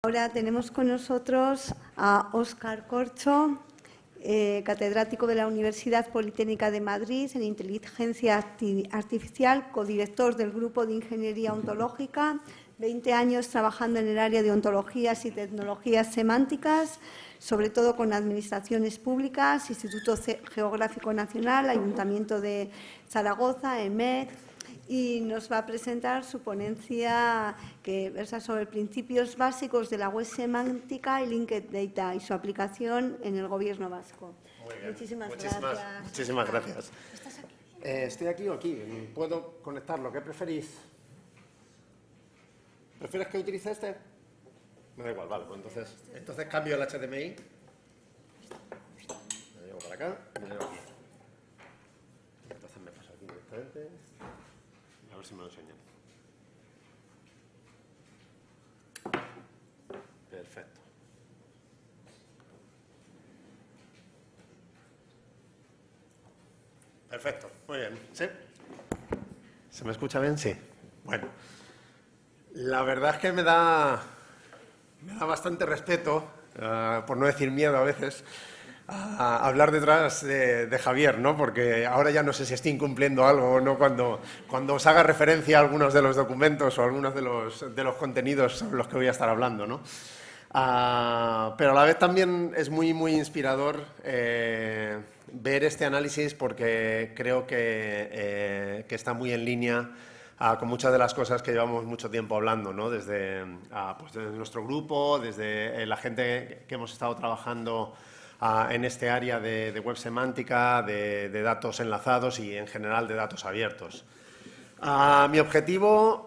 Ahora tenemos con nosotros a Óscar Corcho, catedrático de la Universidad Politécnica de Madrid en Inteligencia Artificial, codirector del Grupo de Ingeniería Ontológica, 20 años trabajando en el área de ontologías y tecnologías semánticas, sobre todo con administraciones públicas, Instituto Geográfico Nacional, Ayuntamiento de Zaragoza, EMET, y nos va a presentar su ponencia que versa sobre principios básicos de la web semántica y linked data y su aplicación en el Gobierno vasco. Muy bien. Muchísimas gracias. Muchísimas gracias. ¿Estás aquí? ¿Estoy aquí o aquí? ¿Puedo conectarlo? ¿Qué preferís? ¿Prefieres que utilice este? Me da igual, vale. Pues entonces cambio el HDMI. Me llevo para acá y me llevo aquí. Entonces me paso aquí directamente. A ver si me lo enseñan. Perfecto. Perfecto, muy bien. ¿Sí? ¿Se me escucha bien? Sí. Bueno, la verdad es que me da bastante respeto, por no decir miedo a veces, a hablar detrás de Javier, ¿no? Porque ahora ya no sé si estoy incumpliendo algo o no cuando os haga referencia a algunos de los documentos o a algunos de los contenidos sobre los que voy a estar hablando, ¿no? Pero a la vez también es muy, muy inspirador ver este análisis porque creo que está muy en línea con muchas de las cosas que llevamos mucho tiempo hablando, ¿no? Desde nuestro grupo, desde la gente que hemos estado trabajando en este área de web semántica, de datos enlazados y en general de datos abiertos. Mi objetivo,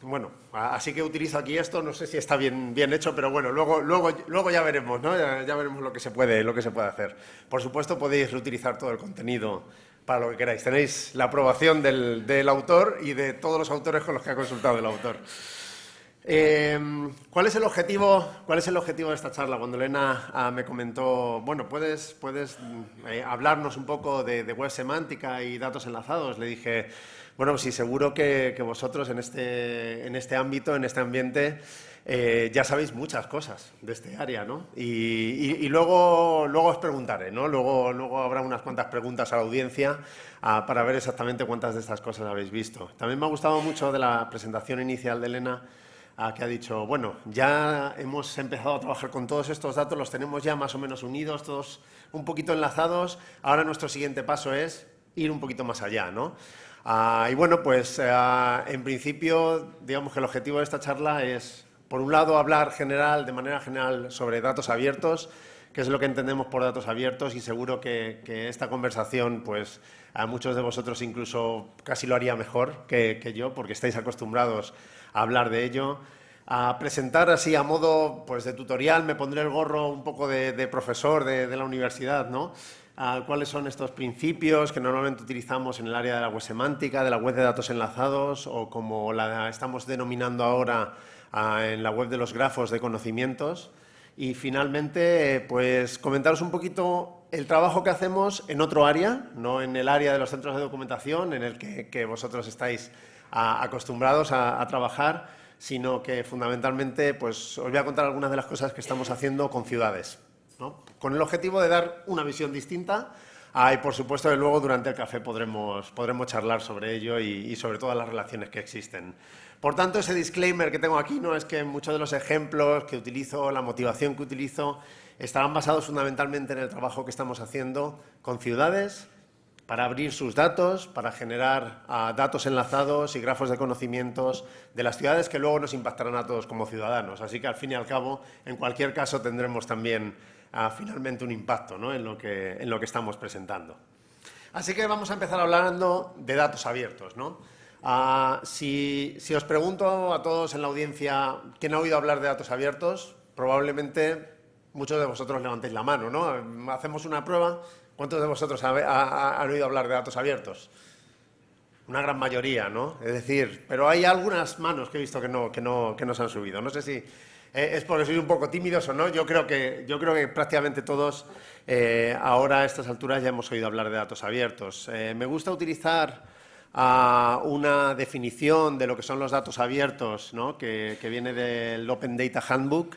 bueno, así que utilizo aquí esto, no sé si está bien hecho, pero bueno, luego ya veremos, ¿no? Ya veremos lo que se puede hacer. Por supuesto, podéis reutilizar todo el contenido para lo que queráis. Tenéis la aprobación del autor y de todos los autores con los que ha consultado el autor. ¿Cuál es el objetivo de esta charla? Cuando Elena me comentó, bueno, ¿puedes hablarnos un poco de web semántica y datos enlazados? Le dije, bueno, sí, seguro que vosotros en este ámbito, en este ambiente, ya sabéis muchas cosas de este área, ¿no? Y luego os preguntaré, ¿no? Luego habrá unas cuantas preguntas a la audiencia para ver exactamente cuántas de estas cosas habéis visto. También me ha gustado mucho de la presentación inicial de Elena, que ha dicho, bueno, ya hemos empezado a trabajar con todos estos datos, los tenemos ya más o menos unidos, todos un poquito enlazados, ahora nuestro siguiente paso es ir un poquito más allá, ¿no? Y bueno, pues en principio, digamos que el objetivo de esta charla es, por un lado, hablar de manera general sobre datos abiertos, qué es lo que entendemos por datos abiertos, y seguro que esta conversación, pues a muchos de vosotros incluso casi lo haría mejor que yo, porque estáis acostumbrados a hablar de ello. A presentar así a modo pues, de tutorial, me pondré el gorro un poco de profesor de la universidad, ¿no? Cuáles son estos principios que normalmente utilizamos en el área de la web semántica, de la web de datos enlazados, o como la estamos denominando ahora en la web de los grafos de conocimientos. Y finalmente, pues comentaros un poquito el trabajo que hacemos en otro área, no en el área de los centros de documentación, en el que vosotros estáis acostumbrados a trabajar, sino que fundamentalmente pues, os voy a contar algunas de las cosas que estamos haciendo con ciudades, ¿no? Con el objetivo de dar una visión distinta y por supuesto que luego durante el café podremos charlar sobre ello y sobre todas las relaciones que existen. Por tanto, ese disclaimer que tengo aquí no es que muchos de los ejemplos que utilizo, la motivación que utilizo, estarán basados fundamentalmente en el trabajo que estamos haciendo con ciudades para abrir sus datos, para generar datos enlazados y grafos de conocimientos de las ciudades que luego nos impactarán a todos como ciudadanos. Así que, al fin y al cabo, en cualquier caso, tendremos también finalmente un impacto, ¿no? en lo que estamos presentando. Así que vamos a empezar hablando de datos abiertos, ¿no? Si os pregunto a todos en la audiencia quién ha oído hablar de datos abiertos, probablemente muchos de vosotros levantéis la mano, ¿no? Hacemos una prueba. ¿Cuántos de vosotros han oído hablar de datos abiertos? Una gran mayoría, ¿no? Es decir, pero hay algunas manos que he visto que no se han subido. No sé si es porque sois un poco tímidos o no. Yo creo que prácticamente todos ahora a estas alturas ya hemos oído hablar de datos abiertos. Me gusta utilizar una definición de lo que son los datos abiertos, ¿no? que viene del Open Data Handbook.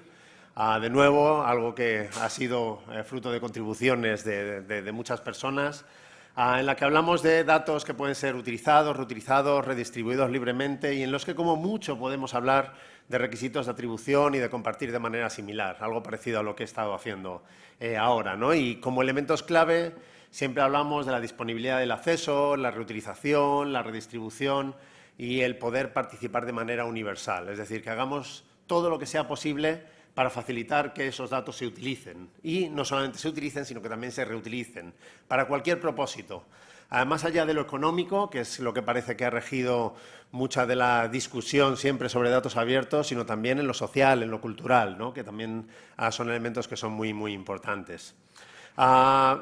De nuevo, algo que ha sido fruto de contribuciones de muchas personas, en la que hablamos de datos que pueden ser utilizados, reutilizados, redistribuidos libremente y en los que como mucho podemos hablar de requisitos de atribución y de compartir de manera similar, algo parecido a lo que he estado haciendo ahora, ¿no? Y como elementos clave siempre hablamos de la disponibilidad del acceso, la reutilización, la redistribución y el poder participar de manera universal, es decir, que hagamos todo lo que sea posible para facilitar que esos datos se utilicen. Y no solamente se utilicen, sino que también se reutilicen para cualquier propósito. Más allá de lo económico, que es lo que parece que ha regido mucha de la discusión siempre sobre datos abiertos, sino también en lo social, en lo cultural, ¿no? Que también son elementos que son muy, muy importantes.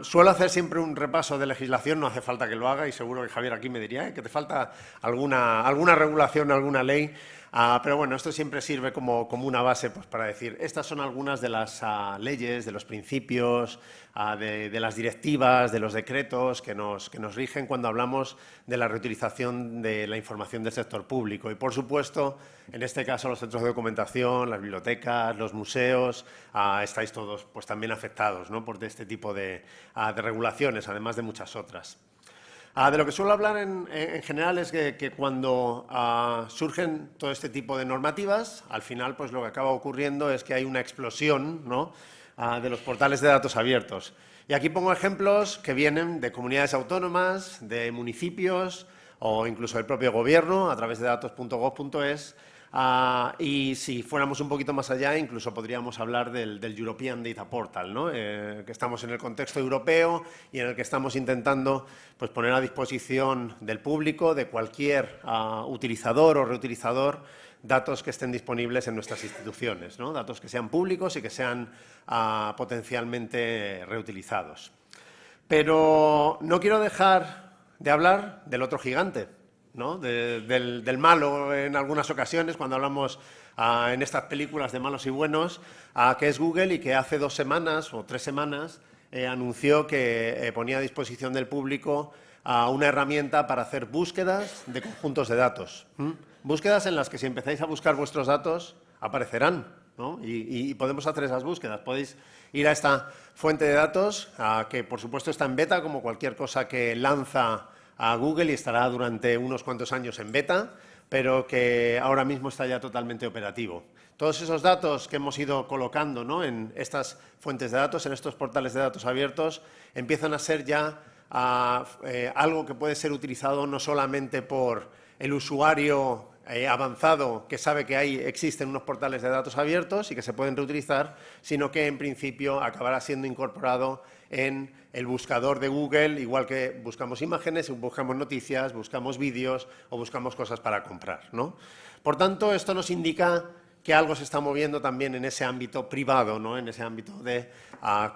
Suelo hacer siempre un repaso de legislación, no hace falta que lo haga y seguro que Javier aquí me diría que te falta alguna regulación, alguna ley. Pero bueno, esto siempre sirve como una base pues, para decir, estas son algunas de las leyes, de los principios, de las directivas, de los decretos que nos rigen cuando hablamos de la reutilización de la información del sector público. Y, por supuesto, en este caso, los centros de documentación, las bibliotecas, los museos, estáis todos pues, también afectados, ¿no? por este tipo de regulaciones, además de muchas otras. De lo que suelo hablar en general es que cuando surgen todo este tipo de normativas, al final pues lo que acaba ocurriendo es que hay una explosión, ¿no? De los portales de datos abiertos. Y aquí pongo ejemplos que vienen de comunidades autónomas, de municipios o incluso del propio gobierno a través de datos.gov.es. Y si fuéramos un poquito más allá, incluso podríamos hablar del European Data Portal, ¿no? Que estamos en el contexto europeo y en el que estamos intentando pues, poner a disposición del público, de cualquier utilizador o reutilizador, datos que estén disponibles en nuestras instituciones, ¿no? Datos que sean públicos y que sean potencialmente reutilizados. Pero no quiero dejar de hablar del otro gigante, ¿no? del malo en algunas ocasiones, cuando hablamos en estas películas de malos y buenos, que es Google y que hace 2 semanas o 3 semanas anunció que ponía a disposición del público una herramienta para hacer búsquedas de conjuntos de datos. Búsquedas en las que si empezáis a buscar vuestros datos aparecerán, ¿no? Y podemos hacer esas búsquedas. Podéis ir a esta fuente de datos que por supuesto está en beta como cualquier cosa que lanza a Google y estará durante unos cuantos años en beta, pero que ahora mismo está ya totalmente operativo. Todos esos datos que hemos ido colocando, ¿no? en estas fuentes de datos, en estos portales de datos abiertos, empiezan a ser ya algo que puede ser utilizado no solamente por el usuario avanzado que sabe que ahí existen unos portales de datos abiertos y que se pueden reutilizar, sino que en principio acabará siendo incorporado en el buscador de Google, igual que buscamos imágenes, buscamos noticias, buscamos vídeos o buscamos cosas para comprar, ¿no? Por tanto, esto nos indica que algo se está moviendo también en ese ámbito privado, ¿no? En ese ámbito de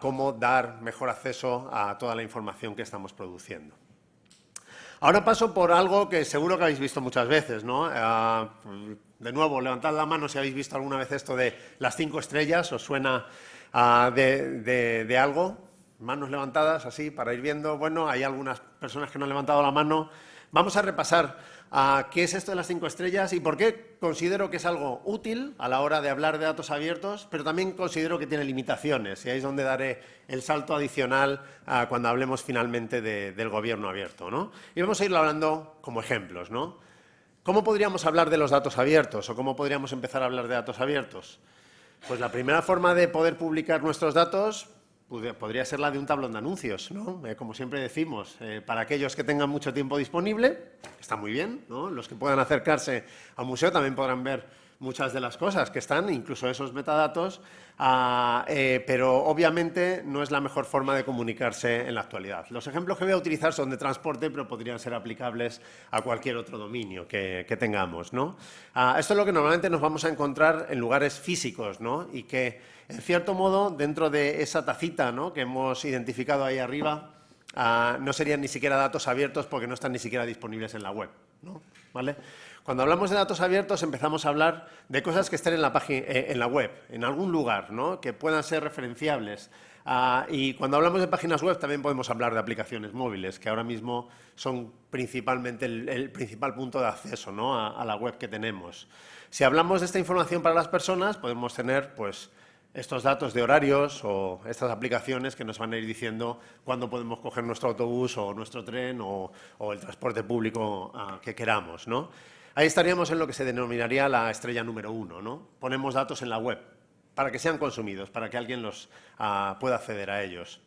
cómo dar mejor acceso a toda la información que estamos produciendo. Ahora paso por algo que seguro que habéis visto muchas veces, ¿no? De nuevo, levantad la mano si habéis visto alguna vez esto de las 5 estrellas, ¿os suena de algo? Manos levantadas, así, para ir viendo. Bueno, hay algunas personas que no han levantado la mano. Vamos a repasar qué es esto de las 5 estrellas y por qué considero que es algo útil a la hora de hablar de datos abiertos, pero también considero que tiene limitaciones, y ahí es donde daré el salto adicional cuando hablemos finalmente del gobierno abierto, ¿no? Y vamos a ir hablando como ejemplos, ¿no? ¿Cómo podríamos hablar de los datos abiertos o cómo podríamos empezar a hablar de datos abiertos? Pues la primera forma de poder publicar nuestros datos podría ser la de un tablón de anuncios, ¿no? Como siempre decimos, para aquellos que tengan mucho tiempo disponible, está muy bien, ¿no? Los que puedan acercarse a un museo también podrán ver muchas de las cosas que están, incluso esos metadatos, pero obviamente no es la mejor forma de comunicarse en la actualidad. Los ejemplos que voy a utilizar son de transporte, pero podrían ser aplicables a cualquier otro dominio que tengamos, ¿no? Esto es lo que normalmente nos vamos a encontrar en lugares físicos, ¿no? Y que, en cierto modo, dentro de esa tacita, ¿no? que hemos identificado ahí arriba, no serían ni siquiera datos abiertos porque no están ni siquiera disponibles en la web, ¿no? ¿Vale? Cuando hablamos de datos abiertos empezamos a hablar de cosas que estén en la web, en algún lugar, ¿no? que puedan ser referenciables, Y cuando hablamos de páginas web también podemos hablar de aplicaciones móviles, que ahora mismo son principalmente el principal punto de acceso, ¿no?, a la web que tenemos. Si hablamos de esta información para las personas, podemos tener pues, estos datos de horarios o estas aplicaciones que nos van a ir diciendo cuándo podemos coger nuestro autobús o nuestro tren o el transporte público que queramos, ¿no? Ahí estaríamos en lo que se denominaría la estrella número 1, ¿no? Ponemos datos en la web para que sean consumidos, para que alguien pueda acceder a ellos.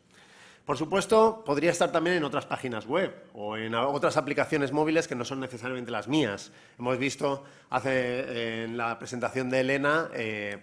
Por supuesto, podría estar también en otras páginas web o en otras aplicaciones móviles que no son necesariamente las mías. Hemos visto en la presentación de Elena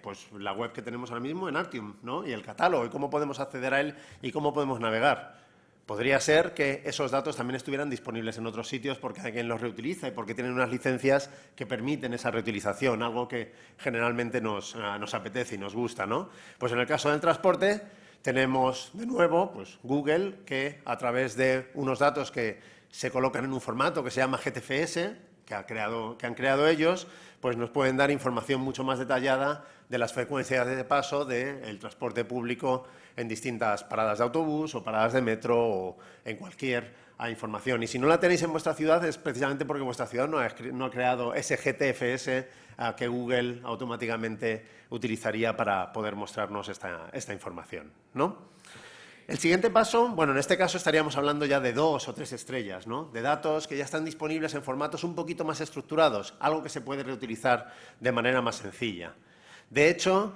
pues la web que tenemos ahora mismo en Artium, ¿no?, y el catálogo, y cómo podemos acceder a él y cómo podemos navegar. Podría ser que esos datos también estuvieran disponibles en otros sitios porque alguien los reutiliza y porque tienen unas licencias que permiten esa reutilización, algo que generalmente nos apetece y nos gusta, ¿no? Pues en el caso del transporte tenemos, de nuevo, pues Google, que a través de unos datos que se colocan en un formato que se llama GTFS, que han creado ellos, pues nos pueden dar información mucho más detallada de las frecuencias de paso del transporte público en distintas paradas de autobús o paradas de metro o en cualquier información. Y si no la tenéis en vuestra ciudad es precisamente porque vuestra ciudad no ha creado ese GTFS que Google automáticamente utilizaría para poder mostrarnos esta información, ¿no? El siguiente paso, bueno, en este caso estaríamos hablando ya de 2 o 3 estrellas, ¿no?, de datos que ya están disponibles en formatos un poquito más estructurados, algo que se puede reutilizar de manera más sencilla. De hecho,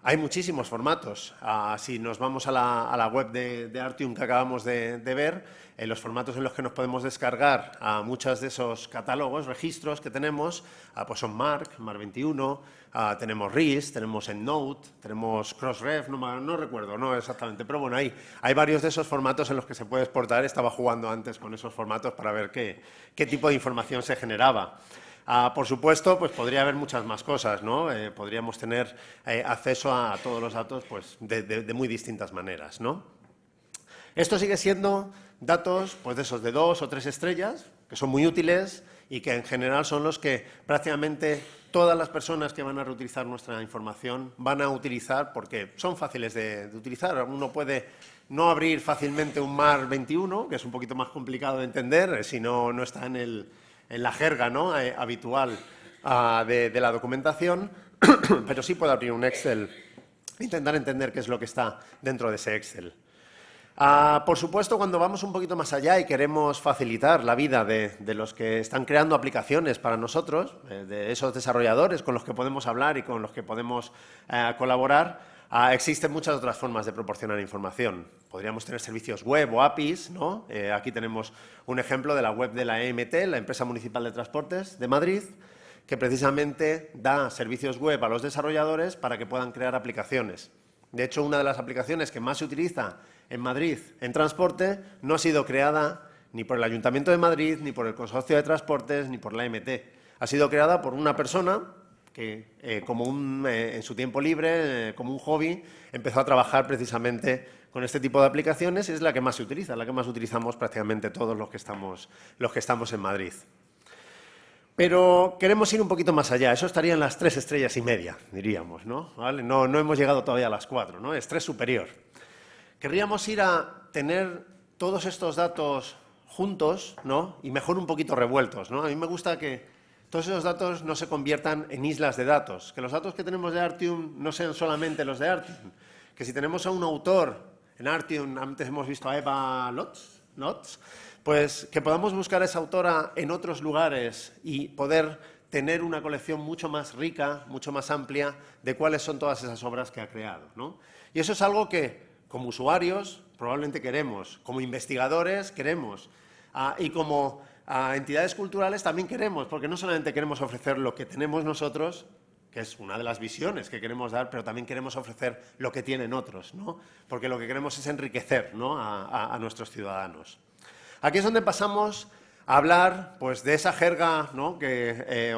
hay muchísimos formatos. Si nos vamos a la web de Artium que acabamos de ver, los formatos en los que nos podemos descargar muchos de esos catálogos, registros que tenemos, pues son Mark 21, tenemos RIS, tenemos EndNote, tenemos Crossref, no recuerdo, no exactamente, pero bueno, hay varios de esos formatos en los que se puede exportar. Estaba jugando antes con esos formatos para ver qué tipo de información se generaba. Por supuesto, pues podría haber muchas más cosas, ¿no? Podríamos tener acceso a todos los datos pues, de muy distintas maneras, ¿no? Esto sigue siendo datos pues, de esos de 2 o 3 estrellas, que son muy útiles y que en general son los que prácticamente todas las personas que van a reutilizar nuestra información van a utilizar porque son fáciles de utilizar. Uno puede no abrir fácilmente un MAR 21, que es un poquito más complicado de entender si no está en la jerga, ¿no?, habitual de la documentación, pero sí puede abrir un Excel e intentar entender qué es lo que está dentro de ese Excel. Por supuesto, cuando vamos un poquito más allá y queremos facilitar la vida de los que están creando aplicaciones para nosotros, de esos desarrolladores con los que podemos hablar y con los que podemos colaborar, existen muchas otras formas de proporcionar información. Podríamos tener servicios web o APIs, ¿no? Aquí tenemos un ejemplo de la web de la EMT, la Empresa Municipal de Transportes de Madrid, que precisamente da servicios web a los desarrolladores para que puedan crear aplicaciones. De hecho, una de las aplicaciones que más se utiliza en Madrid en transporte no ha sido creada ni por el Ayuntamiento de Madrid, ni por el Consorcio de Transportes, ni por la EMT. Ha sido creada por una persona que, en su tiempo libre, como un hobby, empezó a trabajar precisamente con este tipo de aplicaciones y es la que más se utiliza, la que más utilizamos prácticamente todos los que estamos en Madrid. Pero queremos ir un poquito más allá. Eso estaría en las 3 estrellas y media, diríamos, ¿no? ¿Vale? No hemos llegado todavía a las 4, ¿no? Es 3 superior. Querríamos ir a tener todos estos datos juntos, ¿no?, y mejor un poquito revueltos, ¿no? A mí me gusta que todos esos datos no se conviertan en islas de datos, que los datos que tenemos de Artium no sean solamente los de Artium, que si tenemos a un autor en Artium, antes hemos visto a Eva Lotz, pues que podamos buscar a esa autora en otros lugares y poder tener una colección mucho más rica, mucho más amplia de cuáles son todas esas obras que ha creado, ¿no? Y eso es algo que, como usuarios, probablemente queremos, como investigadores queremos, y como entidades culturales también queremos, porque no solamente queremos ofrecer lo que tenemos nosotros, que es una de las visiones que queremos dar, pero también queremos ofrecer lo que tienen otros, ¿no? Porque lo que queremos es enriquecer, ¿no?, a nuestros ciudadanos. Aquí es donde pasamos a hablar pues, de esa jerga, ¿no?,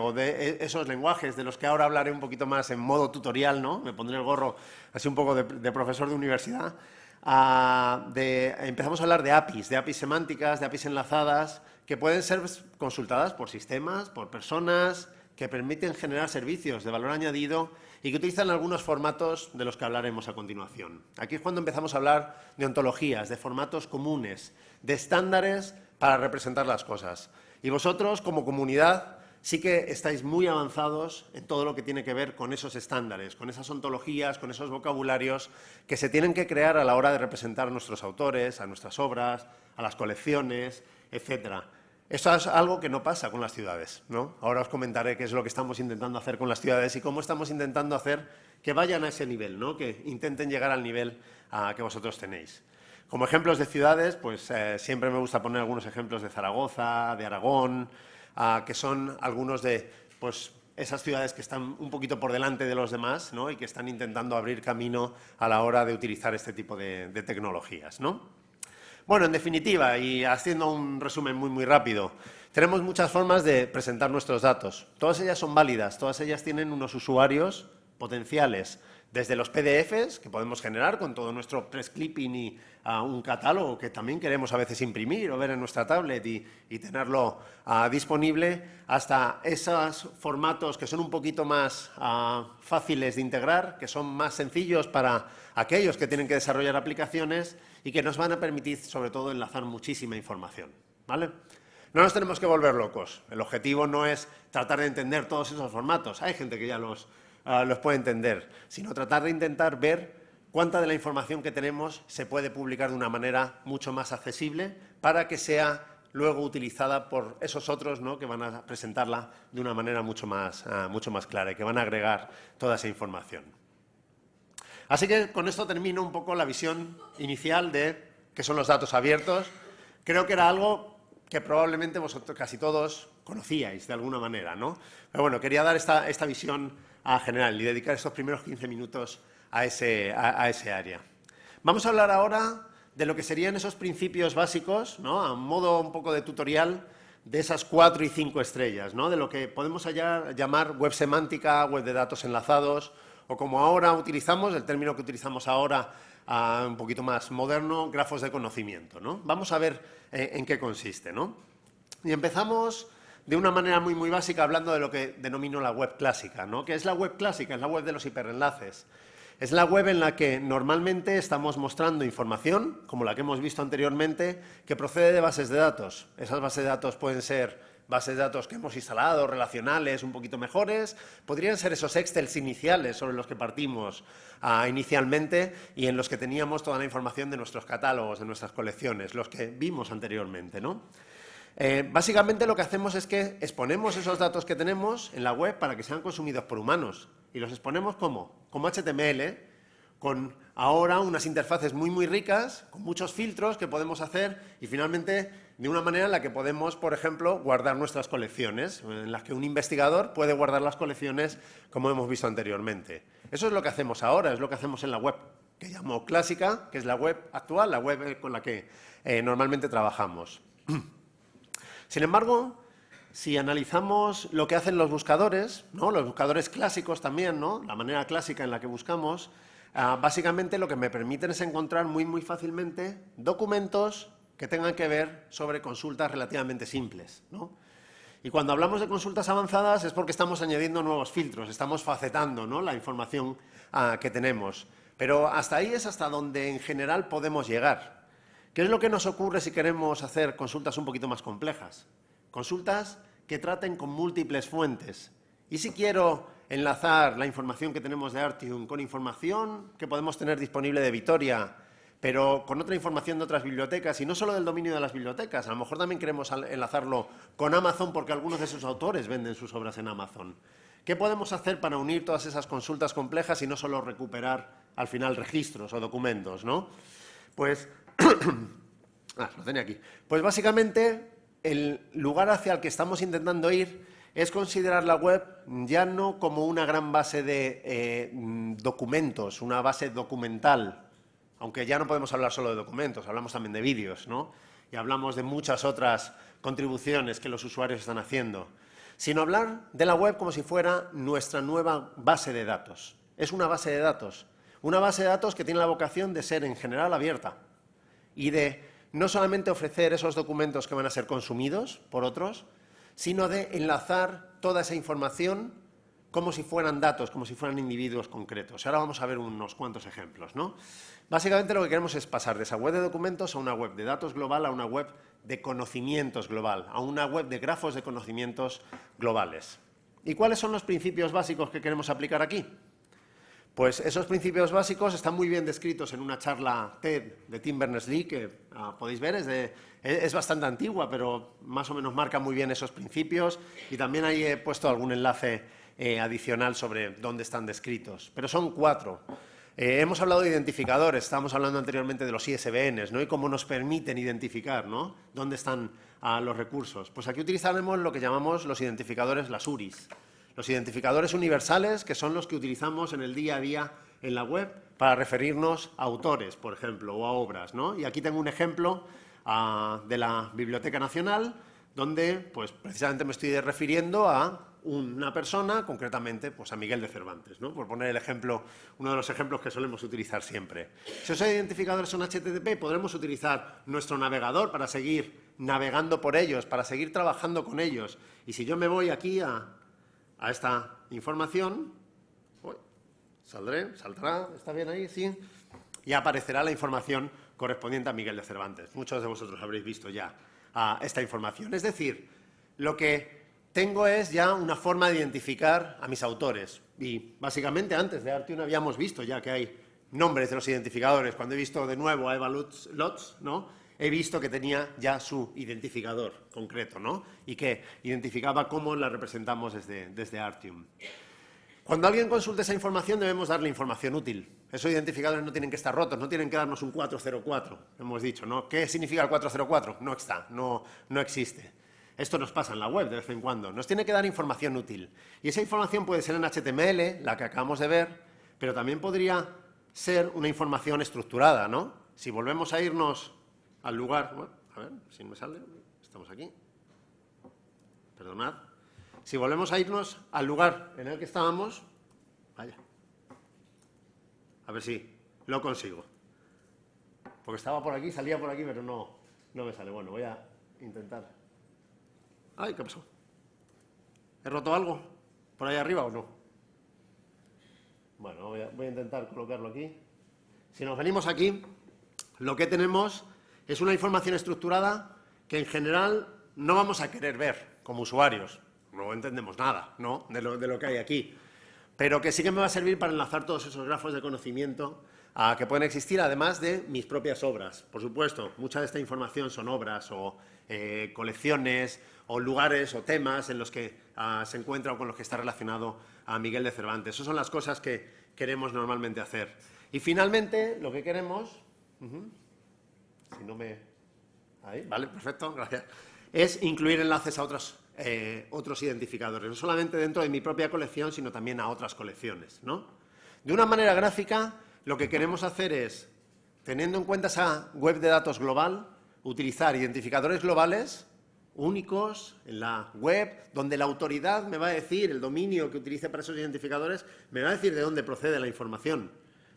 o de esos lenguajes de los que ahora hablaré un poquito más en modo tutorial, ¿no? Me pondré el gorro así un poco de profesor de universidad. Empezamos a hablar de APIs semánticas, de APIs enlazadas, que pueden ser consultadas por sistemas, por personas, que permiten generar servicios de valor añadido y que utilizan algunos formatos de los que hablaremos a continuación. Aquí es cuando empezamos a hablar de ontologías, de formatos comunes, de estándares para representar las cosas. Y vosotros, como comunidad, sí que estáis muy avanzados en todo lo que tiene que ver con esos estándares, con esas ontologías, con esos vocabularios que se tienen que crear a la hora de representar a nuestros autores, a nuestras obras, a las colecciones, etcétera. Eso es algo que no pasa con las ciudades, ¿no? Ahora os comentaré qué es lo que estamos intentando hacer con las ciudades y cómo estamos intentando hacer que vayan a ese nivel, ¿no? Que intenten llegar al nivel que vosotros tenéis. Como ejemplos de ciudades, pues siempre me gusta poner algunos ejemplos de Zaragoza, de Aragón, que son algunos de pues, esas ciudades que están un poquito por delante de los demás, ¿no? Y que están intentando abrir camino a la hora de utilizar este tipo de tecnologías, ¿no? Bueno, en definitiva, y haciendo un resumen muy rápido, tenemos muchas formas de presentar nuestros datos. Todas ellas son válidas, todas ellas tienen unos usuarios potenciales, desde los PDFs que podemos generar con todo nuestro press clipping y un catálogo que también queremos a veces imprimir o ver en nuestra tablet y tenerlo disponible, hasta esos formatos que son un poquito más fáciles de integrar, que son más sencillos para aquellos que tienen que desarrollar aplicaciones y que nos van a permitir, sobre todo, enlazar muchísima información, ¿vale? No nos tenemos que volver locos. El objetivo no es tratar de entender todos esos formatos. Hay gente que ya los puede entender, sino tratar de intentar ver cuánta de la información que tenemos se puede publicar de una manera mucho más accesible para que sea luego utilizada por esos otros, ¿no? Que van a presentarla de una manera mucho más clara y que van a agregar toda esa información. Así que con esto termino un poco la visión inicial de qué son los datos abiertos. Creo que era algo que probablemente vosotros casi todos conocíais de alguna manera, ¿no? Pero bueno, quería dar esta visión general y dedicar estos primeros 15 minutos a ese área. Vamos a hablar ahora de lo que serían esos principios básicos, ¿no? A modo un poco de tutorial de esas 4 y 5 estrellas, ¿no? De lo que podemos llamar web semántica, web de datos enlazados, o como ahora utilizamos, el término que utilizamos ahora un poquito más moderno, grafos de conocimiento, ¿no? Vamos a ver en qué consiste, ¿no? Y empezamos de una manera muy básica hablando de lo que denomino la web clásica, ¿no? ¿Qué es la web clásica? Es la web de los hiperenlaces. Es la web en la que normalmente estamos mostrando información, como la que hemos visto anteriormente, que procede de bases de datos. Esas bases de datos pueden ser bases de datos que hemos instalado, relacionales, un poquito mejores. Podrían ser esos Excels iniciales sobre los que partimos inicialmente y en los que teníamos toda la información de nuestros catálogos, de nuestras colecciones, los que vimos anteriormente, ¿no? Básicamente lo que hacemos es que exponemos esos datos que tenemos en la web para que sean consumidos por humanos. ¿Y los exponemos cómo? Como HTML, con ahora unas interfaces muy ricas, con muchos filtros que podemos hacer y finalmente de una manera en la que podemos, por ejemplo, guardar nuestras colecciones, en las que un investigador puede guardar las colecciones como hemos visto anteriormente. Eso es lo que hacemos ahora, es lo que hacemos en la web que llamo clásica, que es la web actual, la web con la que normalmente trabajamos. Sin embargo, si analizamos lo que hacen los buscadores, ¿no? Los buscadores clásicos también, ¿no? La manera clásica en la que buscamos, básicamente lo que me permiten es encontrar muy fácilmente documentos que tengan que ver sobre consultas relativamente simples, ¿no? Y cuando hablamos de consultas avanzadas es porque estamos añadiendo nuevos filtros, estamos facetando, ¿no? La información que tenemos. Pero hasta ahí es hasta donde en general podemos llegar. ¿Qué es lo que nos ocurre si queremos hacer consultas un poquito más complejas? Consultas que traten con múltiples fuentes. Y si quiero enlazar la información que tenemos de Artium con información que podemos tener disponible de Vitoria, pero con otra información de otras bibliotecas, y no solo del dominio de las bibliotecas, a lo mejor también queremos enlazarlo con Amazon porque algunos de sus autores venden sus obras en Amazon. ¿Qué podemos hacer para unir todas esas consultas complejas y no solo recuperar al final registros o documentos, ¿no? Pues lo tenía aquí. Pues básicamente el lugar hacia el que estamos intentando ir es considerar la web ya no como una gran base de documentos, una base documental, aunque ya no podemos hablar solo de documentos, hablamos también de vídeos, ¿no? Y hablamos de muchas otras contribuciones que los usuarios están haciendo, sino hablar de la web como si fuera nuestra nueva base de datos. Es una base de datos que tiene la vocación de ser en general abierta y de no solamente ofrecer esos documentos que van a ser consumidos por otros, sino de enlazar toda esa información como si fueran datos, como si fueran individuos concretos. Ahora vamos a ver unos cuantos ejemplos, ¿no? Básicamente lo que queremos es pasar de esa web de documentos a una web de datos global, a una web de conocimientos global, a una web de grafos de conocimientos globales. ¿Y cuáles son los principios básicos que queremos aplicar aquí? Pues esos principios básicos están muy bien descritos en una charla TED de Tim Berners-Lee, que podéis ver, es bastante antigua, pero más o menos marca muy bien esos principios, y también ahí he puesto algún enlace adicional sobre dónde están descritos. Pero son 4. Hemos hablado de identificadores, estábamos hablando anteriormente de los ISBNs, ¿no? Y cómo nos permiten identificar, ¿no?, dónde están los recursos. Pues aquí utilizaremos lo que llamamos los identificadores, las URIs. Los identificadores universales, que son los que utilizamos en el día a día en la web para referirnos a autores, por ejemplo, o a obras, ¿no? Y aquí tengo un ejemplo de la Biblioteca Nacional, donde pues, precisamente me estoy refiriendo a una persona, concretamente pues, a Miguel de Cervantes, ¿no? Por poner el ejemplo, uno de los ejemplos que solemos utilizar siempre. Si esos identificadores son HTTP, podremos utilizar nuestro navegador para seguir navegando por ellos, para seguir trabajando con ellos. Y si yo me voy aquí a esta información, saldrá, ¿está bien ahí? Sí. Y aparecerá la información correspondiente a Miguel de Cervantes. Muchos de vosotros habréis visto ya esta información. Es decir, lo que tengo es ya una forma de identificar a mis autores. Y básicamente antes de Artium habíamos visto ya que hay nombres de los identificadores. Cuando he visto de nuevo a Eva Lotz, ¿no?, he visto que tenía ya su identificador concreto, ¿no?, y que identificaba cómo la representamos desde Artium. Cuando alguien consulte esa información debemos darle información útil. Esos identificadores no tienen que estar rotos, no tienen que darnos un 404, hemos dicho, ¿no? ¿Qué significa el 404? No está, no existe. Esto nos pasa en la web de vez en cuando. Nos tiene que dar información útil. Y esa información puede ser en HTML, la que acabamos de ver, pero también podría ser una información estructurada, ¿no? Si volvemos a irnos al lugar, bueno, a ver, si me sale, estamos aquí, perdonad, si volvemos a irnos al lugar en el que estábamos, vaya, a ver si lo consigo, porque estaba por aquí, salía por aquí, pero no me sale. Bueno, voy a intentar. Ay, ¿qué pasó? ¿He roto algo por ahí arriba o no? Bueno, voy a intentar colocarlo aquí. Si nos venimos aquí, lo que tenemos es una información estructurada que en general no vamos a querer ver como usuarios. No entendemos nada, ¿no?, de lo que hay aquí. Pero que sí que me va a servir para enlazar todos esos grafos de conocimiento que pueden existir, además de mis propias obras. Por supuesto, mucha de esta información son obras o colecciones o lugares o temas en los que se encuentra o con los que está relacionado a Miguel de Cervantes. Esas son las cosas que queremos normalmente hacer. Y finalmente, lo que queremos... Si no me... Ahí, vale, perfecto, gracias. Es incluir enlaces a otros identificadores, no solamente dentro de mi propia colección, sino también a otras colecciones, ¿no? De una manera gráfica, lo que queremos hacer es, teniendo en cuenta esa web de datos global, utilizar identificadores globales únicos en la web, donde la autoridad me va a decir, el dominio que utilice para esos identificadores, me va a decir de dónde procede la información.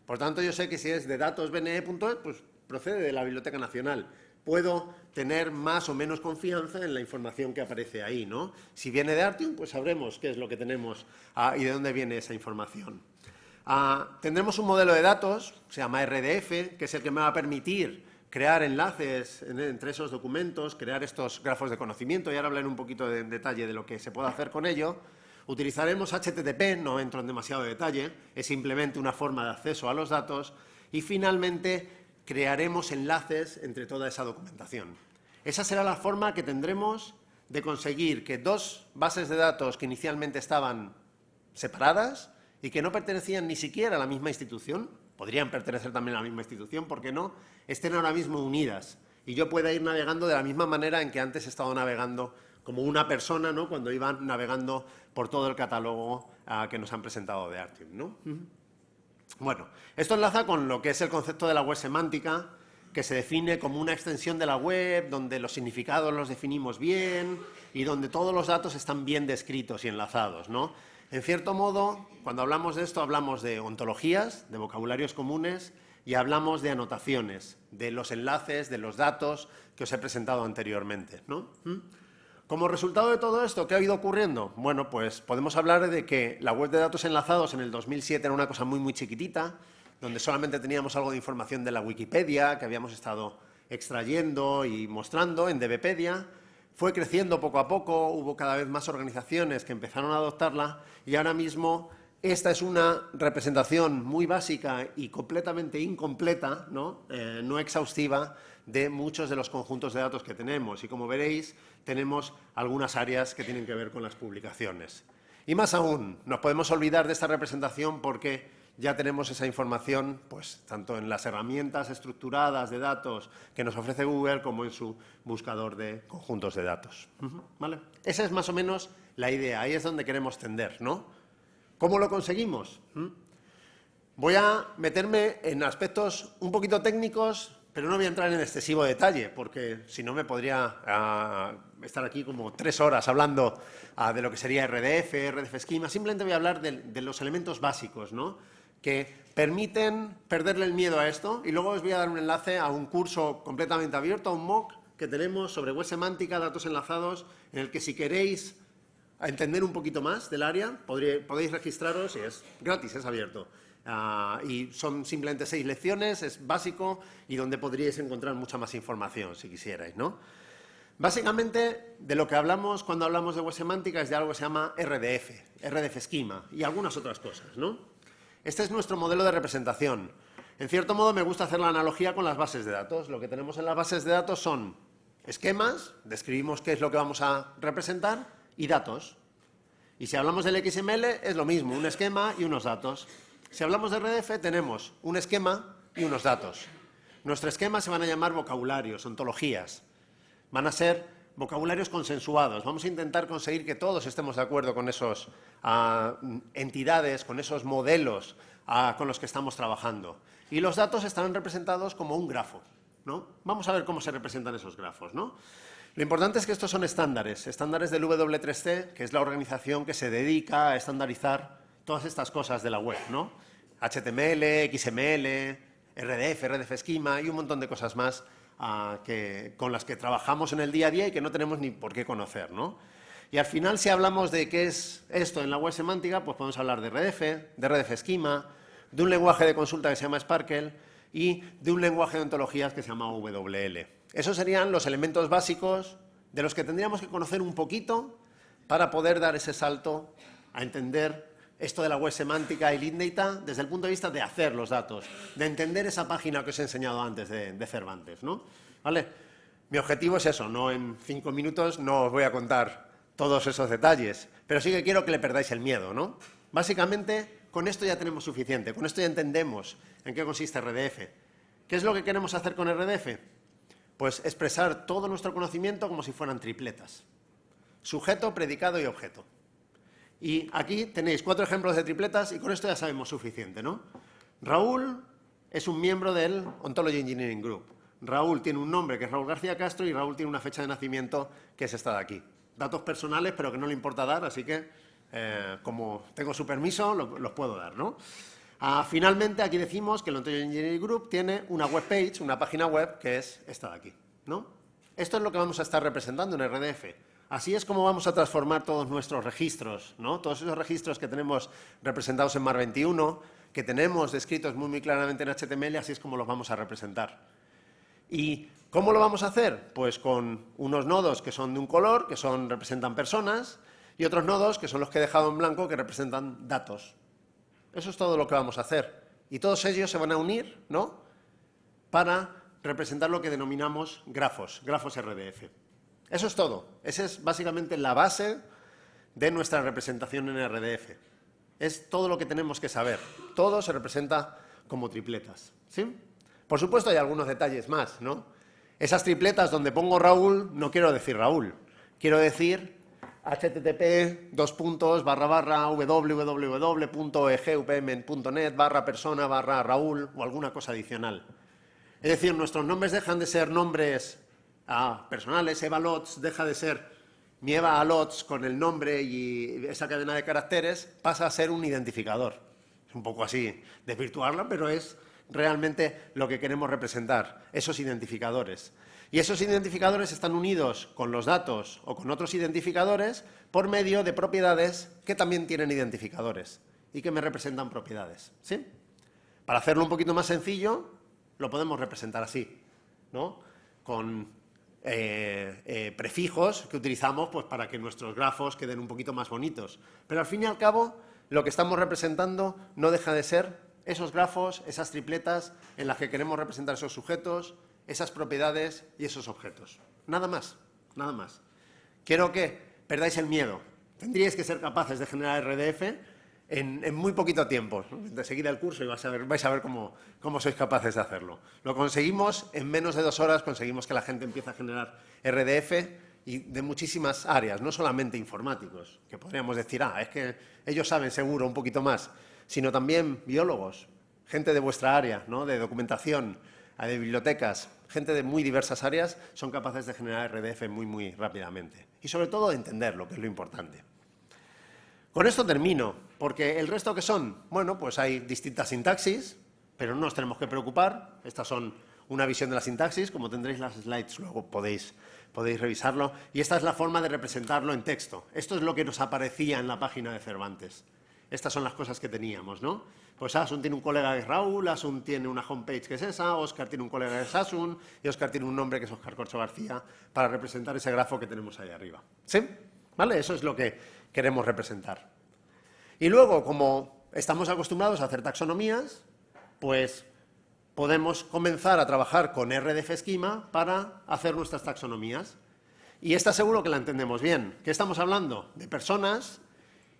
Por tanto, yo sé que si es de datosbne.es, pues procede de la Biblioteca Nacional. Puedo tener más o menos confianza en la información que aparece ahí, ¿no? Si viene de Artium, pues sabremos qué es lo que tenemos y de dónde viene esa información. Tendremos un modelo de datos, se llama RDF, que es el que me va a permitir crear enlaces entre esos documentos, crear estos grafos de conocimiento, y ahora hablaré un poquito en detalle de lo que se puede hacer con ello. Utilizaremos HTTP, no entro en demasiado detalle, es simplemente una forma de acceso a los datos, y finalmente crearemos enlaces entre toda esa documentación. Esa será la forma que tendremos de conseguir que dos bases de datos que inicialmente estaban separadas y que no pertenecían ni siquiera a la misma institución, podrían pertenecer también a la misma institución, ¿por qué no?, estén ahora mismo unidas y yo pueda ir navegando de la misma manera en que antes he estado navegando como una persona, ¿no?, cuando iban navegando por todo el catálogo que nos han presentado de Artium, ¿no? Bueno, esto enlaza con lo que es el concepto de la web semántica, que se define como una extensión de la web, donde los significados los definimos bien y donde todos los datos están bien descritos y enlazados, ¿no? En cierto modo, cuando hablamos de esto, hablamos de ontologías, de vocabularios comunes, y hablamos de anotaciones, de los enlaces, de los datos que os he presentado anteriormente, ¿no? Como resultado de todo esto, ¿qué ha ido ocurriendo? Bueno, pues podemos hablar de que la web de datos enlazados en el 2007 era una cosa muy, muy chiquitita, donde solamente teníamos algo de información de la Wikipedia, que habíamos estado extrayendo y mostrando en DBpedia. Fue creciendo poco a poco, hubo cada vez más organizaciones que empezaron a adoptarla y ahora mismo esta es una representación muy básica y completamente incompleta, no exhaustiva, de muchos de los conjuntos de datos que tenemos. Y como veréis, tenemos algunas áreas que tienen que ver con las publicaciones. Y más aún, nos podemos olvidar de esta representación porque ya tenemos esa información pues, tanto en las herramientas estructuradas de datos que nos ofrece Google como en su buscador de conjuntos de datos. ¿Vale? Esa es más o menos la idea, ahí es donde queremos tender, ¿no? ¿Cómo lo conseguimos? Voy a meterme en aspectos un poquito técnicos, pero no voy a entrar en excesivo detalle, porque si no me podría estar aquí como 3 horas hablando de lo que sería RDF Schema. Simplemente voy a hablar de los elementos básicos, ¿no?, que permiten perderle el miedo a esto, y luego os voy a dar un enlace a un curso completamente abierto, a un MOOC que tenemos sobre web semántica, datos enlazados, en el que si queréis entender un poquito más del área, podéis registraros y es gratis, es abierto. Y son simplemente 6 lecciones, es básico y donde podríais encontrar mucha más información si quisierais, ¿no? Básicamente, de lo que hablamos cuando hablamos de web semántica es de algo que se llama RDF Schema y algunas otras cosas, ¿no? Este es nuestro modelo de representación. En cierto modo me gusta hacer la analogía con las bases de datos. Lo que tenemos en las bases de datos son esquemas, describimos qué es lo que vamos a representar, y datos. Y si hablamos del XML es lo mismo, un esquema y unos datos. Si hablamos de RDF tenemos un esquema y unos datos. Nuestro esquema se van a llamar vocabularios, ontologías. Van a ser vocabularios consensuados. Vamos a intentar conseguir que todos estemos de acuerdo con esas entidades, con esos modelos con los que estamos trabajando. Y los datos estarán representados como un grafo, ¿no? Vamos a ver cómo se representan esos grafos, ¿no? Lo importante es que estos son estándares del W3C, que es la organización que se dedica a estandarizar todas estas cosas de la web, ¿no? HTML, XML, RDF Schema y un montón de cosas más con las que trabajamos en el día a día y que no tenemos ni por qué conocer, ¿no? Y al final, si hablamos de qué es esto en la web semántica, pues podemos hablar de RDF Schema, de un lenguaje de consulta que se llama Sparkle y de un lenguaje de ontologías que se llama WL. Esos serían los elementos básicos de los que tendríamos que conocer un poquito para poder dar ese salto a entender esto de la web semántica y Lead Data desde el punto de vista de hacer los datos, de entender esa página que os he enseñado antes de Cervantes, ¿no? ¿Vale? Mi objetivo es eso, no en 5 minutos no os voy a contar todos esos detalles, pero sí que quiero que le perdáis el miedo, ¿no? Básicamente, con esto ya tenemos suficiente, con esto ya entendemos en qué consiste RDF. ¿Qué es lo que queremos hacer con RDF? Pues expresar todo nuestro conocimiento como si fueran tripletas. Sujeto, predicado y objeto. Y aquí tenéis 4 ejemplos de tripletas y con esto ya sabemos suficiente, ¿no? Raúl es un miembro del Ontology Engineering Group. Raúl tiene un nombre que es Raúl García Castro y Raúl tiene una fecha de nacimiento que es esta de aquí. Datos personales, pero que no le importa dar, así que como tengo su permiso, los puedo dar, ¿no? Finalmente, aquí decimos que el Ontology Engineering Group tiene una web page, una página web, que es esta de aquí, ¿no? Esto es lo que vamos a estar representando en RDF. Así es como vamos a transformar todos nuestros registros, ¿no? Todos esos registros que tenemos representados en MAR21, que tenemos descritos muy, muy claramente en HTML, así es como los vamos a representar. ¿Y cómo lo vamos a hacer? Pues con unos nodos que son de un color, que representan personas, y otros nodos que son los que he dejado en blanco, que representan datos. Eso es todo lo que vamos a hacer. Y todos ellos se van a unir, ¿no?, para representar lo que denominamos grafos RDF. Eso es todo. Esa es básicamente la base de nuestra representación en RDF. Es todo lo que tenemos que saber. Todo se representa como tripletas, ¿sí? Por supuesto hay algunos detalles más, ¿no? Esas tripletas donde pongo Raúl, no quiero decir Raúl. Quiero decir http://www.egupm.net/persona/Raúl o alguna cosa adicional. Es decir, nuestros nombres dejan de ser nombres personales. Eva Lotz deja de ser mi Eva Lotz con el nombre y esa cadena de caracteres, pasa a ser un identificador. Es un poco así desvirtuarla, pero es realmente lo que queremos representar, esos identificadores. Y esos identificadores están unidos con los datos o con otros identificadores por medio de propiedades que también tienen identificadores y que me representan propiedades, ¿sí? Para hacerlo un poquito más sencillo, lo podemos representar así, ¿no? Con prefijos que utilizamos pues, para que nuestros grafos queden un poquito más bonitos. Pero al fin y al cabo, lo que estamos representando no deja de ser esos grafos, esas tripletas en las que queremos representar esos sujetos, esas propiedades y esos objetos. Nada más, nada más. Quiero que perdáis el miedo. Tendríais que ser capaces de generar RDF en muy poquito tiempo, ¿no? De seguir el curso y vais a ver cómo sois capaces de hacerlo. Lo conseguimos en menos de 2 horas, conseguimos que la gente empiece a generar RDF y de muchísimas áreas, no solamente informáticos, que podríamos decir, es que ellos saben seguro un poquito más, sino también biólogos, gente de vuestra área, ¿no? De documentación, de bibliotecas, gente de muy diversas áreas, son capaces de generar RDF muy rápidamente. Y sobre todo de entenderlo, que es lo importante. Con esto termino, porque el resto que son, bueno, pues hay distintas sintaxis, pero no nos tenemos que preocupar. Estas son una visión de la sintaxis, como tendréis las slides, luego podéis revisarlo. Y esta es la forma de representarlo en texto. Esto es lo que nos aparecía en la página de Cervantes. Estas son las cosas que teníamos, ¿no? Pues Asun tiene un colega que es Raúl, Asun tiene una homepage que es esa, Óscar tiene un colega que es Asun y Óscar tiene un nombre que es Óscar Corcho García para representar ese grafo que tenemos ahí arriba. ¿Sí? ¿Vale? Eso es lo que queremos representar. Y luego, como estamos acostumbrados a hacer taxonomías, pues podemos comenzar a trabajar con RDF Schema para hacer nuestras taxonomías. Y esta seguro que la entendemos bien. ¿Qué estamos hablando? De personas.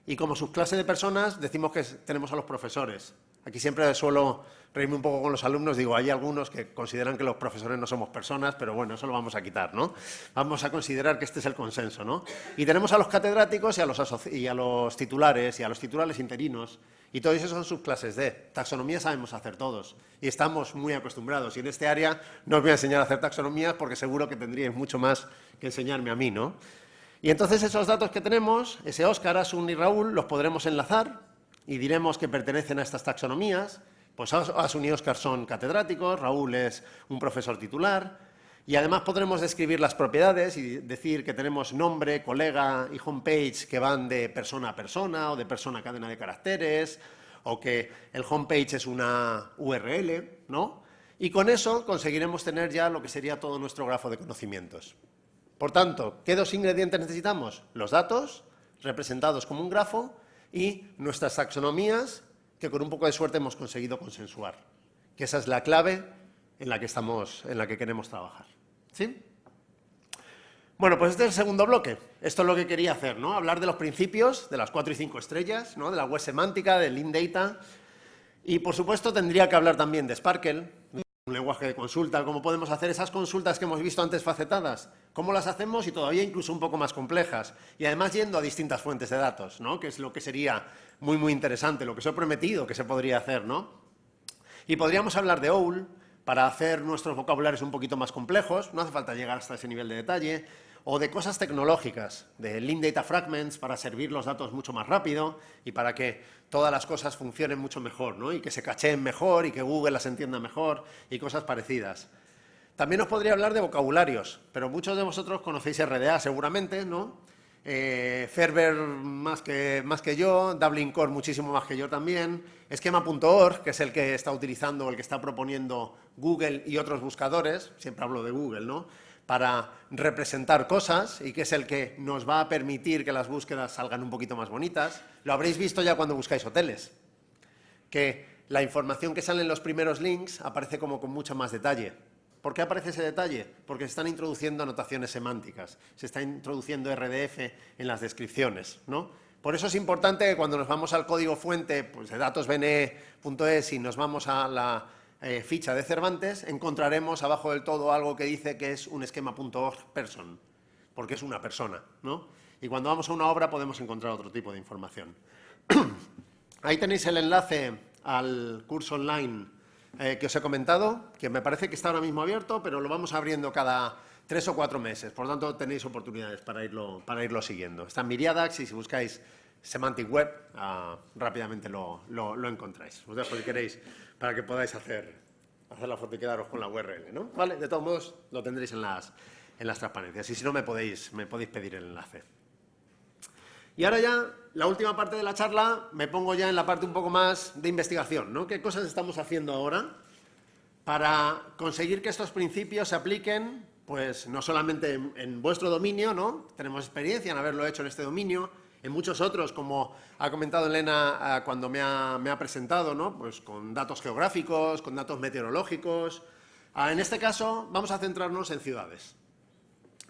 Y como subclase de personas decimos que tenemos a los profesores. Aquí siempre suelo reírme un poco con los alumnos, digo, hay algunos que consideran que los profesores no somos personas, pero bueno, eso lo vamos a quitar, ¿no? Vamos a considerar que este es el consenso, ¿no? Y tenemos a los catedráticos y a los titulares y a los titulares interinos, y todos esos son subclases de taxonomía sabemos hacer todos, y estamos muy acostumbrados, y en este área no os voy a enseñar a hacer taxonomías porque seguro que tendríais mucho más que enseñarme a mí, ¿no? Y entonces esos datos que tenemos, ese Óscar, Asun y Raúl, los podremos enlazar y diremos que pertenecen a estas taxonomías. Pues Asun y Óscar son catedráticos, Raúl es un profesor titular y además podremos describir las propiedades y decir que tenemos nombre, colega y homepage que van de persona a persona o de persona a cadena de caracteres o que el homepage es una URL, ¿no? Y con eso conseguiremos tener ya lo que sería todo nuestro grafo de conocimientos. Por tanto, ¿qué 2 ingredientes necesitamos? Los datos, representados como un grafo, y nuestras taxonomías, que con un poco de suerte hemos conseguido consensuar. Que esa es la clave en la que queremos trabajar. ¿Sí? Bueno, pues este es el segundo bloque. Esto es lo que quería hacer, ¿no? Hablar de los principios, de las 4 y 5 estrellas, ¿no? De la web semántica, del Lean Data. Y, por supuesto, tendría que hablar también de Sparkle, un lenguaje de consulta, cómo podemos hacer esas consultas que hemos visto antes facetadas, cómo las hacemos y todavía incluso un poco más complejas, y además yendo a distintas fuentes de datos, ¿no? Que es lo que sería muy interesante, lo que os he prometido que se podría hacer, ¿no? Y podríamos hablar de OWL para hacer nuestros vocabularios un poquito más complejos, no hace falta llegar hasta ese nivel de detalle, o de cosas tecnológicas, de Lean Data Fragments para servir los datos mucho más rápido y para que todas las cosas funcionen mucho mejor, ¿no? Y que se cacheen mejor y que Google las entienda mejor y cosas parecidas. También os podría hablar de vocabularios, pero muchos de vosotros conocéis RDA seguramente, ¿no? Ferber más que yo, Dublin Core muchísimo más que yo también, Schema.org, que es el que está utilizando, el que está proponiendo Google y otros buscadores, siempre hablo de Google, ¿no? Para representar cosas y que es el que nos va a permitir que las búsquedas salgan un poquito más bonitas. Lo habréis visto ya cuando buscáis hoteles, que la información que sale en los primeros links aparece como con mucho más detalle. ¿Por qué aparece ese detalle? Porque se están introduciendo anotaciones semánticas, se está introduciendo RDF en las descripciones, ¿no? Por eso es importante que cuando nos vamos al código fuente pues, de datosbne.es y nos vamos a la ficha de Cervantes, encontraremos abajo del todo algo que dice que es un schema.org person, porque es una persona, ¿no? Y cuando vamos a una obra podemos encontrar otro tipo de información. Ahí tenéis el enlace al curso online que os he comentado, que me parece que está ahora mismo abierto, pero lo vamos abriendo cada 3 o 4 meses, por lo tanto tenéis oportunidades para irlo siguiendo. Está en Miriadax y si buscáis Semantic Web, rápidamente lo encontráis. Os dejo si queréis para que podáis hacer la foto y quedaros con la URL, ¿no? Vale, de todos modos lo tendréis en las transparencias y si no me podéis pedir el enlace. Y ahora ya, la última parte de la charla, me pongo ya en la parte un poco más de investigación, ¿no? ¿Qué cosas estamos haciendo ahora para conseguir que estos principios se apliquen, pues no solamente en vuestro dominio, ¿no? Tenemos experiencia en haberlo hecho en este dominio, en muchos otros, como ha comentado Elena cuando me ha presentado, ¿no? Pues con datos geográficos, con datos meteorológicos. En este caso, vamos a centrarnos en ciudades.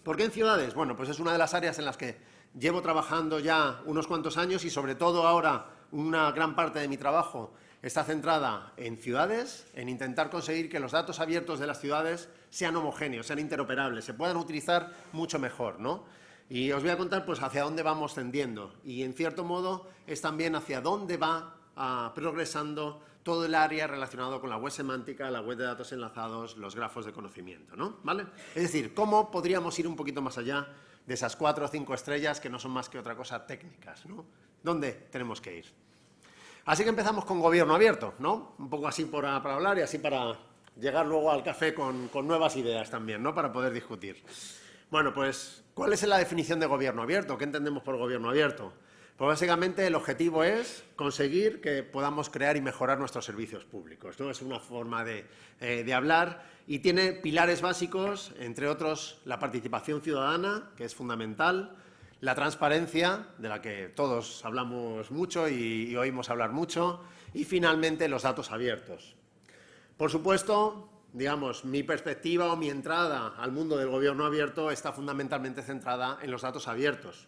¿Por qué en ciudades? Bueno, pues es una de las áreas en las que llevo trabajando ya unos cuantos años y sobre todo ahora una gran parte de mi trabajo está centrada en ciudades, en intentar conseguir que los datos abiertos de las ciudades sean homogéneos, sean interoperables, se puedan utilizar mucho mejor, ¿no? Y os voy a contar pues hacia dónde vamos tendiendo y en cierto modo es también hacia dónde va progresando todo el área relacionado con la web semántica, la web de datos enlazados, los grafos de conocimiento, ¿no? ¿Vale? Es decir, cómo podríamos ir un poquito más allá de esas 4 o 5 estrellas que no son más que otra cosa técnicas, ¿no? ¿Dónde tenemos que ir? Así que empezamos con gobierno abierto, ¿no? Un poco así para hablar y así para llegar luego al café con nuevas ideas también, ¿no? Para poder discutir. Bueno, pues, ¿cuál es la definición de gobierno abierto? ¿Qué entendemos por gobierno abierto? Pues básicamente el objetivo es conseguir que podamos crear y mejorar nuestros servicios públicos, ¿no? Es una forma de hablar y tiene pilares básicos, entre otros la participación ciudadana, que es fundamental, la transparencia, de la que todos hablamos mucho y oímos hablar mucho, y finalmente los datos abiertos. Por supuesto, digamos, mi perspectiva o mi entrada al mundo del gobierno abierto está fundamentalmente centrada en los datos abiertos.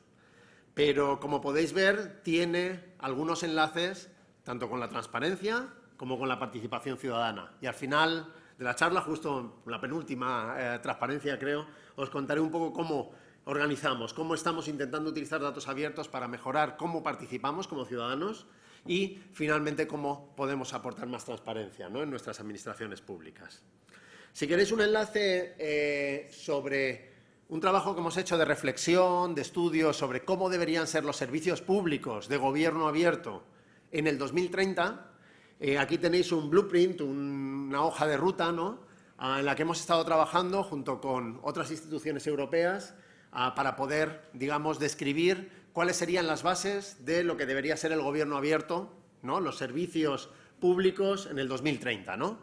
Pero, como podéis ver, tiene algunos enlaces tanto con la transparencia como con la participación ciudadana. Y al final de la charla, justo la penúltima transparencia, creo, os contaré un poco cómo organizamos, cómo estamos intentando utilizar datos abiertos para mejorar cómo participamos como ciudadanos y, finalmente, cómo podemos aportar más transparencia, ¿no? En nuestras administraciones públicas. Si queréis un enlace sobre un trabajo que hemos hecho de reflexión, de estudio sobre cómo deberían ser los servicios públicos de gobierno abierto en el 2030, aquí tenéis un blueprint, una hoja de ruta, ¿no? En la que hemos estado trabajando junto con otras instituciones europeas para poder, digamos, describir cuáles serían las bases de lo que debería ser el gobierno abierto, ¿no? Los servicios públicos en el 2030, ¿no?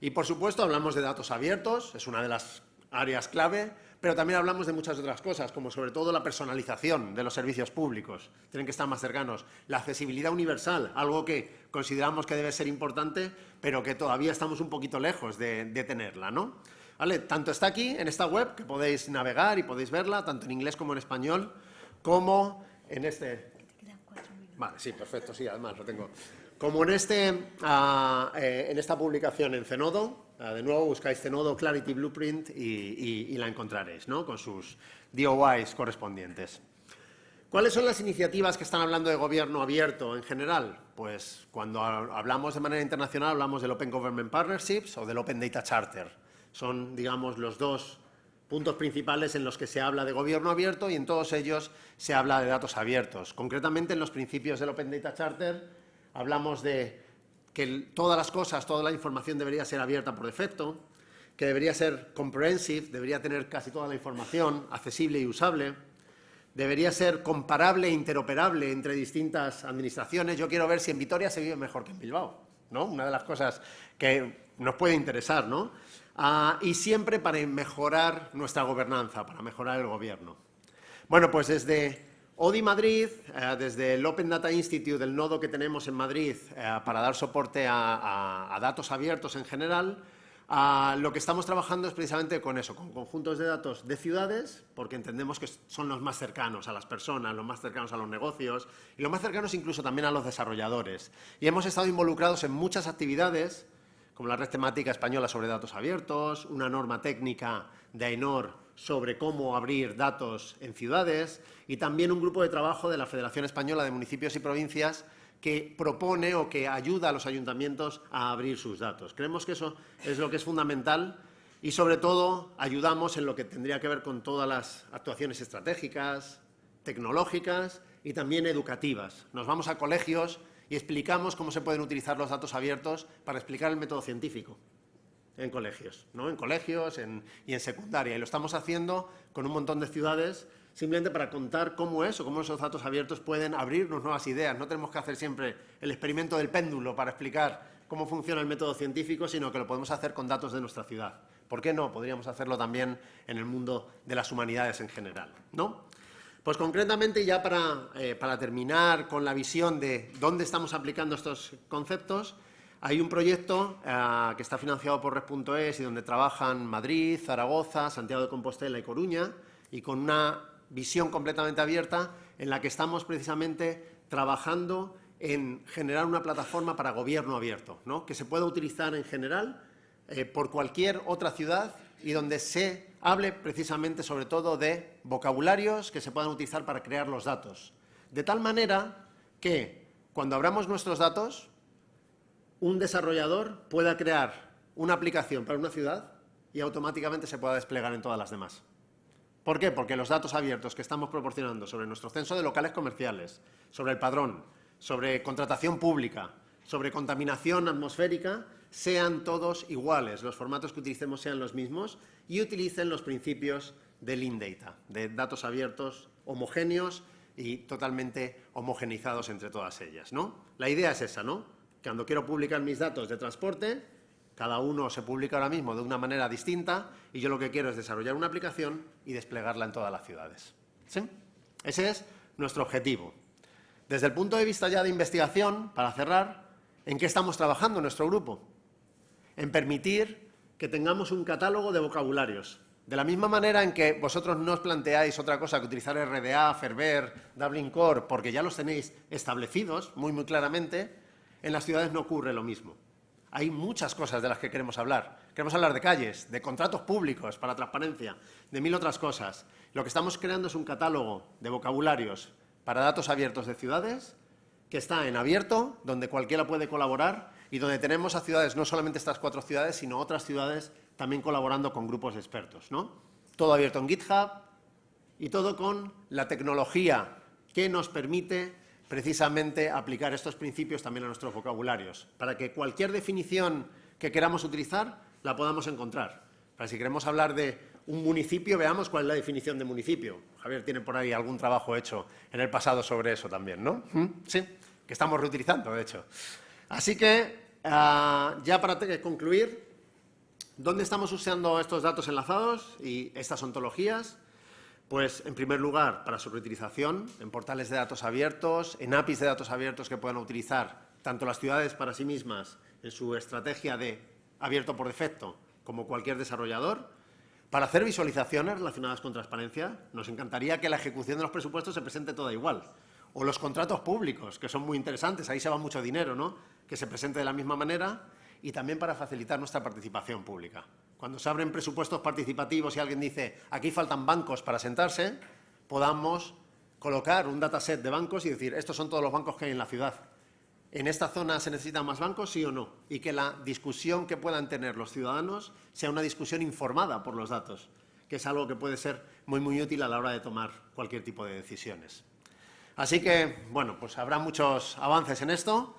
Y, por supuesto, hablamos de datos abiertos, es una de las áreas clave, pero también hablamos de muchas otras cosas, como sobre todo la personalización de los servicios públicos. Tienen que estar más cercanos. La accesibilidad universal, algo que consideramos que debe ser importante, pero que todavía estamos un poquito lejos de tenerla, ¿no? ¿Vale? Tanto está aquí, en esta web, que podéis navegar y podéis verla, tanto en inglés como en español, como en este... Vale, sí, perfecto, sí, además lo tengo. Como en esta publicación en Zenodo, de nuevo buscáis Zenodo Clarity Blueprint y la encontraréis, ¿no? Con sus DOIs correspondientes. ¿Cuáles son las iniciativas que están hablando de gobierno abierto en general? Pues cuando hablamos de manera internacional hablamos del Open Government Partnerships o del Open Data Charter. Son, digamos, los dos puntos principales en los que se habla de gobierno abierto y en todos ellos se habla de datos abiertos. Concretamente, en los principios del Open Data Charter hablamos de que todas las cosas, toda la información debería ser abierta por defecto, que debería ser comprehensive, debería tener casi toda la información accesible y usable, debería ser comparable e interoperable entre distintas administraciones. Yo quiero ver si en Vitoria se vive mejor que en Bilbao, ¿no? Una de las cosas que nos puede interesar, ¿no? Y siempre para mejorar nuestra gobernanza, para mejorar el gobierno. Bueno, pues desde ODI Madrid, desde el Open Data Institute, el nodo que tenemos en Madrid para dar soporte a datos abiertos en general, lo que estamos trabajando es precisamente con eso, con conjuntos de datos de ciudades, porque entendemos que son los más cercanos a las personas, los más cercanos a los negocios y los más cercanos incluso también a los desarrolladores. Y hemos estado involucrados en muchas actividades, como la Red Temática Española sobre Datos Abiertos, una norma técnica de AENOR sobre cómo abrir datos en ciudades y también un grupo de trabajo de la Federación Española de Municipios y Provincias que propone o que ayuda a los ayuntamientos a abrir sus datos. Creemos que eso es lo que es fundamental y, sobre todo, ayudamos en lo que tendría que ver con todas las actuaciones estratégicas, tecnológicas y también educativas. Nos vamos a colegios y explicamos cómo se pueden utilizar los datos abiertos para explicar el método científico en colegios, ¿no? En colegios y en secundaria. Y lo estamos haciendo con un montón de ciudades simplemente para contar cómo esos datos abiertos pueden abrirnos nuevas ideas. No tenemos que hacer siempre el experimento del péndulo para explicar cómo funciona el método científico, sino que lo podemos hacer con datos de nuestra ciudad. ¿Por qué no? Podríamos hacerlo también en el mundo de las humanidades en general, ¿no? Pues concretamente, ya para terminar con la visión de dónde estamos aplicando estos conceptos, hay un proyecto que está financiado por Red.es y donde trabajan Madrid, Zaragoza, Santiago de Compostela y Coruña, y con una visión completamente abierta en la que estamos precisamente trabajando en generar una plataforma para gobierno abierto, ¿no? Que se pueda utilizar en general por cualquier otra ciudad y donde se hable precisamente sobre todo de vocabularios que se puedan utilizar para crear los datos. De tal manera que cuando abramos nuestros datos, un desarrollador pueda crear una aplicación para una ciudad y automáticamente se pueda desplegar en todas las demás. ¿Por qué? Porque los datos abiertos que estamos proporcionando sobre nuestro censo de locales comerciales, sobre el padrón, sobre contratación pública, sobre contaminación atmosférica, sean todos iguales, los formatos que utilicemos sean los mismos y utilicen los principios del InData, de datos abiertos homogéneos y totalmente homogeneizados entre todas ellas, ¿no? La idea es esa, ¿no? Que cuando quiero publicar mis datos de transporte, cada uno se publica ahora mismo de una manera distinta y yo lo que quiero es desarrollar una aplicación y desplegarla en todas las ciudades. ¿Sí? Ese es nuestro objetivo. Desde el punto de vista ya de investigación, para cerrar, ¿en qué estamos trabajando en nuestro grupo? En permitir que tengamos un catálogo de vocabularios. De la misma manera en que vosotros no os planteáis otra cosa que utilizar RDA, Ferber, Dublin Core, porque ya los tenéis establecidos muy claramente, en las ciudades no ocurre lo mismo. Hay muchas cosas de las que queremos hablar. Queremos hablar de calles, de contratos públicos para transparencia, de mil otras cosas. Lo que estamos creando es un catálogo de vocabularios para datos abiertos de ciudades que está en abierto, donde cualquiera puede colaborar y donde tenemos a ciudades, no solamente estas 4 ciudades, sino otras ciudades también colaborando con grupos de expertos, ¿no? Todo abierto en GitHub y todo con la tecnología que nos permite precisamente aplicar estos principios también a nuestros vocabularios, para que cualquier definición que queramos utilizar la podamos encontrar. Para si queremos hablar de un municipio, veamos cuál es la definición de municipio. Javier tiene por ahí algún trabajo hecho en el pasado sobre eso también, ¿no? Sí, que estamos reutilizando, de hecho. Así que, ya para concluir, ¿dónde estamos usando estos datos enlazados y estas ontologías? Pues, en primer lugar, para su reutilización en portales de datos abiertos, en APIs de datos abiertos que puedan utilizar tanto las ciudades para sí mismas en su estrategia de abierto por defecto, como cualquier desarrollador. Para hacer visualizaciones relacionadas con transparencia, nos encantaría que la ejecución de los presupuestos se presente toda igual. O los contratos públicos, que son muy interesantes, ahí se va mucho dinero, ¿no? Que se presente de la misma manera. Y también para facilitar nuestra participación pública. Cuando se abren presupuestos participativos y alguien dice, aquí faltan bancos para sentarse, podamos colocar un dataset de bancos y decir, estos son todos los bancos que hay en la ciudad. ¿En esta zona se necesitan más bancos, sí o no? Y que la discusión que puedan tener los ciudadanos sea una discusión informada por los datos, que es algo que puede ser muy útil a la hora de tomar cualquier tipo de decisiones. Así que, bueno, pues habrá muchos avances en esto.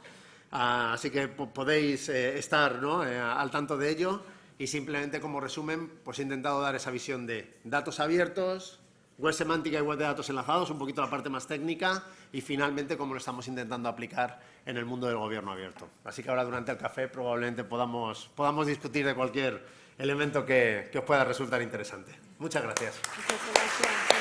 Así que podéis estar, ¿no?, al tanto de ello y simplemente como resumen pues he intentado dar esa visión de datos abiertos, web semántica y web de datos enlazados, un poquito la parte más técnica y finalmente cómo lo estamos intentando aplicar en el mundo del gobierno abierto. Así que ahora durante el café probablemente podamos discutir de cualquier elemento que os pueda resultar interesante. Muchas gracias. Muchas gracias.